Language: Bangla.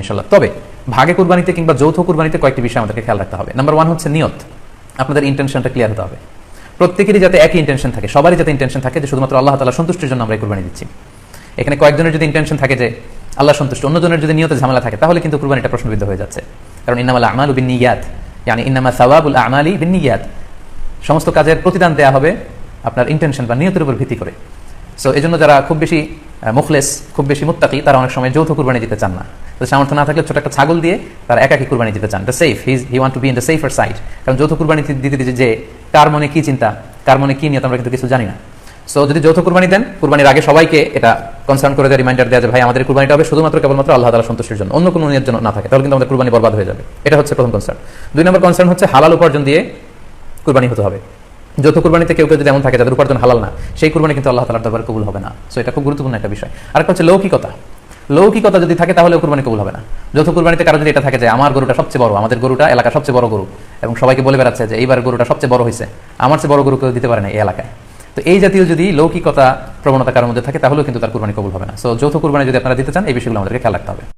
ইনশাআল্লাহ। তবে ভাগে কুরবানিতে কিংবা যৌথ কুরবানিতে কয়েকটি বিষয় আমাদেরকে খেয়াল রাখতে হবে। নাম্বার 1 হচ্ছে নিয়ত। আপনাদের ইন্টেনশনটা ক্লিয়ার হতে হবে। প্রত্যেকেরই যাতে একই ইন্টেনশন থাকে, সবারই যাতে ইন্টেনশন থাকে যে শুধুমাত্র আল্লাহ তাআলার সন্তুষ্টির জন্য আমরা এই কুরবানি দিচ্ছি। এখানে কয়েকজনের যদি ইন্টেনশন থাকে যে আল্লাহ সন্তুষ্ট, অন্যজনের যদি নিয়তে ঝামেলা থাকে, তাহলে কিন্তু কুরবানিটা প্রশ্নবিদ্ধ হয়ে যাচ্ছে। কারণ ইন্নামাল আমালু বিন্নিয়াত, ইয়ানি ইন্নামা সাওয়াবুল আমালি বিন্নিয়াত, সমস্ত কাজের প্রতিদান দেয়া হবে আপনার ইন্টেনশন বা নিয়তের উপর ভিত্তি করে। সো এই জন্য যারা খুব বেশি মুখলেস, খুব বেশি মুত্তাকি, তারা অনেক সময় যৌথ কুরবানি দিতে চান না। তো সামর্থ্য না থাকলে ছোট একটা ছাগল দিয়ে তারা একাকি কুরবানি দিতে চান। The safe, he want to be in the safer side. কারণ যৌথ কুরবানি দিতে দিতে যে কার মনে কি চিন্তা, কার মনে কি নিয়ত আমরা কিন্তু কিছু জানি না। সো যদি যৌথ কুরবানি দেন, কুরবানির আগে সবাইকে এটা কনসার্ন করে দেয়, রিমাইন্ডার দেওয়া যে ভাই আমাদের কুরবানিটা হবে শুধুমাত্র কেবলমাত্র আল্লাহ তাআলার সন্তুষ্টির জন্য, অন্য কোনো নিয়তের জন্য না থাকে, তাহলে কিন্তু আমাদের কুরবানি বরবাদ হয়ে যাবে। এটা হচ্ছে প্রথম কনসার্ন। 2 নম্বর কনসার্ন হচ্ছে হালাল উপার্জন দিয়ে কুরবানি হতে হবে। যৌথ কুরবানিতে কেউ যদি এমন থাকে যাদের উপার্জন হালাল না, সেই কুরবানি কিন্তু আল্লাহ তাআলার দরবারে কবুল হবে না। সো এটা খুব গুরুত্বপূর্ণ একটা বিষয়। আরেকটা হচ্ছে লৌকিকতা। লৌকিকতা যদি থাকে তাহলে কুরবানি কবুল হবে না। যৌথ কুরবানিতে কারো যদি এটা থাকে যে আমার গরুটা সবচেয়ে বড়, আমাদের গরুটা এলাকার সবচেয়ে বড় গরু, এবং সবাইকে বলে বেড়াচ্ছে যে এইবার গরুটা সবচেয়ে বড় হয়েছে, আমার চেয়ে বড় গরু কেউ দিতে পারে না এই এলাকায়, তো এই জাতীয় যদি লৌকিকতা প্রবণতা কারোর মধ্যে থাকে তাহলেও কিন্তু তার কুরবানি কবুল হবে না। সো যৌথ কুরবানি যদি আপনারা দিতে চান, এই বিষয়গুলো আমাদেরকে খেয়াল রাখতে হবে।